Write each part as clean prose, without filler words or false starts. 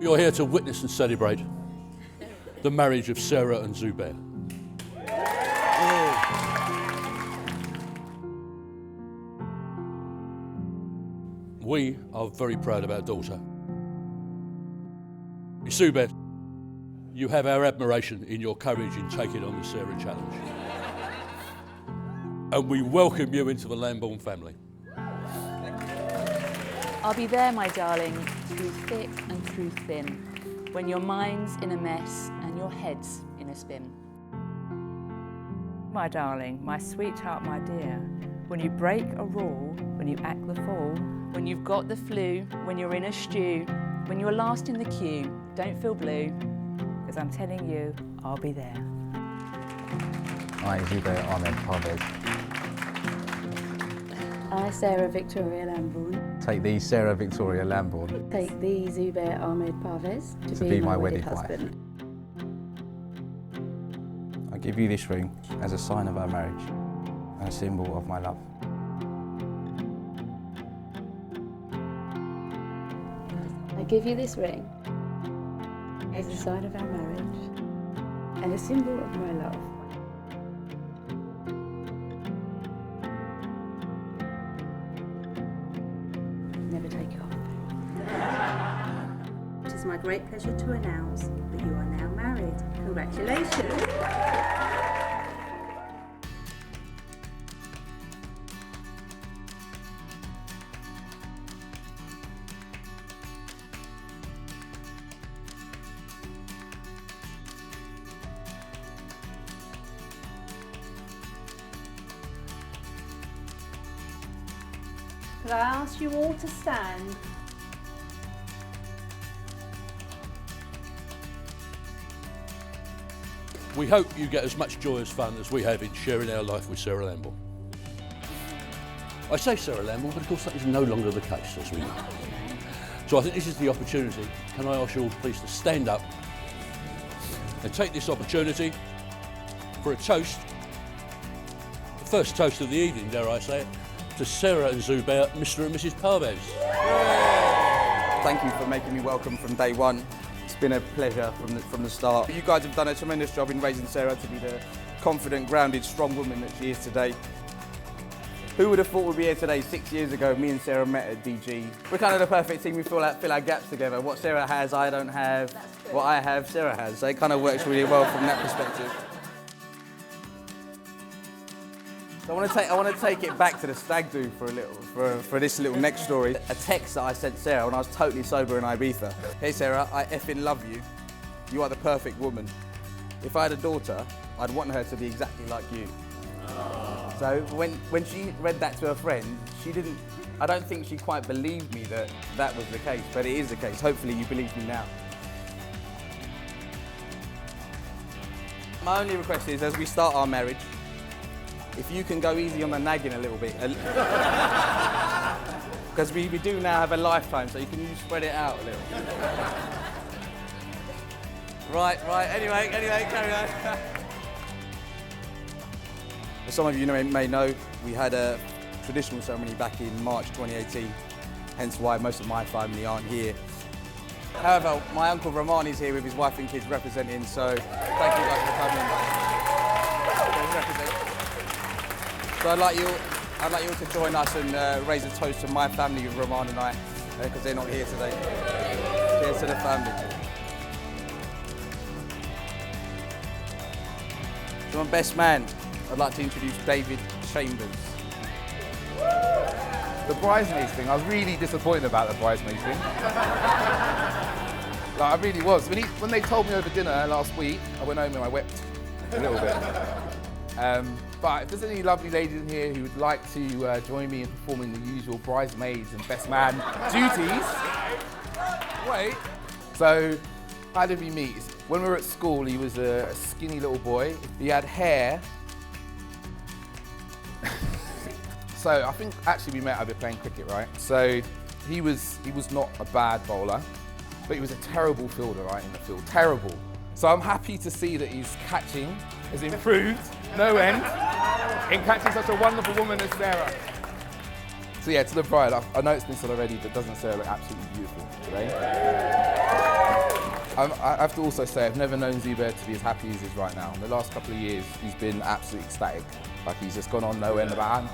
You're here to witness and celebrate the marriage of Sarah and Zubair. We are very proud of our daughter. Zubair, you have our admiration in your courage in taking on the Sarah challenge. And we welcome you into the Lambourne family. I'll be there, my darling, through thick and through thin, when your mind's in a mess and your head's in a spin. My darling, my sweetheart, my dear, when you break a rule, when you act the fool, When you've got the flu, when you're in a stew, when you're last in the queue, don't feel blue. because I'm telling you, I'll be there. I, Zubair Ahmed Parvez, I, Sarah Victoria Lambourne, take thee, Sarah Victoria Lambourne, take thee, Zubair Ahmed Parvez, to be my wedded husband. I give you this ring as a sign of our marriage and a symbol of my love. I give you this ring as a sign of our marriage and a symbol of my love. Never take it off. It is my great pleasure to announce that you are now married. Congratulations. Could I ask you all to stand? We hope you get as much joy as fun as we have in sharing our life with Sarah Lambourne. I say Sarah Lambourne, but of course that is no longer the case, as we know. So I think this is the opportunity. Can I ask you all please to stand up and take this opportunity for a toast, the first toast of the evening, dare I say it, to Sarah and Zubair, Mr. and Mrs. Parvez. Thank you for making me welcome from day one. It's been a pleasure from the start. You guys have done a tremendous job in raising Sarah to be the confident, grounded, strong woman that she is today. Who would have thought we'd be here today? 6 years ago, me and Sarah met at DG. We're kind of the perfect team. We fill our gaps together. What Sarah has, I don't have. What I have, Sarah has. So it kind of works really well from that perspective. So I want to take it back to the stag do for this little next story. A text that I sent Sarah when I was totally sober in Ibiza. Hey Sarah, I effing love you. You are the perfect woman. If I had a daughter, I'd want her to be exactly like you. So when she read that to her friend, I don't think she quite believed me that was the case, but it is the case. Hopefully you believe me now. My only request is, as we start our marriage, if you can go easy on the nagging a little bit. Because we do now have a lifetime, so you can spread it out a little. Right, anyway, carry on. As some of you may know, we had a traditional ceremony back in March 2018, hence why most of my family aren't here. However, my uncle Rahman is here with his wife and kids representing, so thank you guys for coming. So I'd like you all to join us and raise a toast to my family with Rahman and I, because they're not here today. Cheers to the family. To my best man, I'd like to introduce David Chambers. The bridesmaids thing, I was really disappointed about the bridesmaids thing. Like, I really was. When they told me over dinner last week, I went home and I wept a little bit. But if there's any lovely ladies in here who would like to join me in performing the usual bridesmaids and best man duties, wait. So, how did we meet? When we were at school, he was a skinny little boy. He had hair. So I think actually we met over playing cricket, right? So he was not a bad bowler, but he was a terrible fielder, right, in the field, terrible. So I'm happy to see that his catching has improved, no end, in catching such a wonderful woman as Sarah. So yeah, to the bride, I know it's been said already, but doesn't Sarah look absolutely beautiful today? I have to also say I've never known Zubair to be as happy as he is right now. In the last couple of years, he's been absolutely ecstatic. Like he's just gone on no end about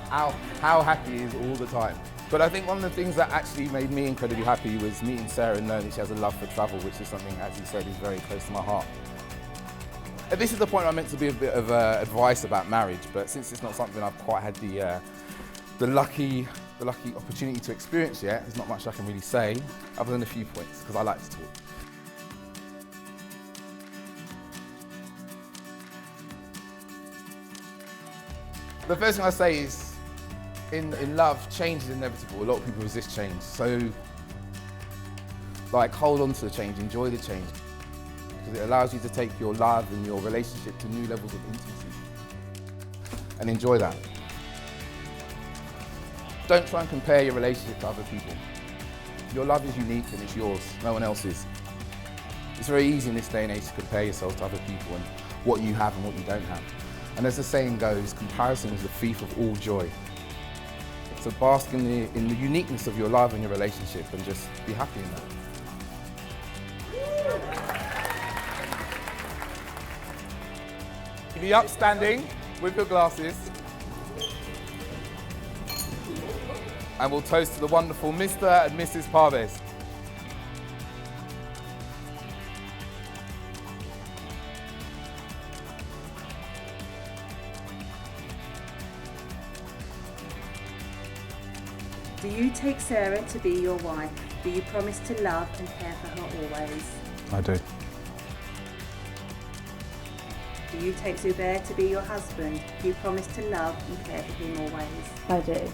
how happy he is all the time. But I think one of the things that actually made me incredibly happy was meeting Sarah and knowing that she has a love for travel, which is something, as you said, is very close to my heart. And this is the point I'm meant to be a bit of advice about marriage, but since it's not something I've quite had the lucky opportunity to experience yet, there's not much I can really say, other than a few points, because I like to talk. The first thing I say is, in love, change is inevitable. A lot of people resist change. So, like, hold on to the change, enjoy the change. Because it allows you to take your love and your relationship to new levels of intimacy. And enjoy that. Don't try and compare your relationship to other people. Your love is unique and it's yours, no one else's. It's very easy in this day and age to compare yourself to other people and what you have and what you don't have. And as the saying goes, comparison is the thief of all joy. So bask in the uniqueness of your love and your relationship and just be happy in that. Be upstanding with your glasses. And we'll toast to the wonderful Mr. and Mrs. Parves. Do you take Sarah to be your wife? Do you promise to love and care for her always? I do. Do you take Zubair to be your husband? Do you promise to love and care for him always? I do.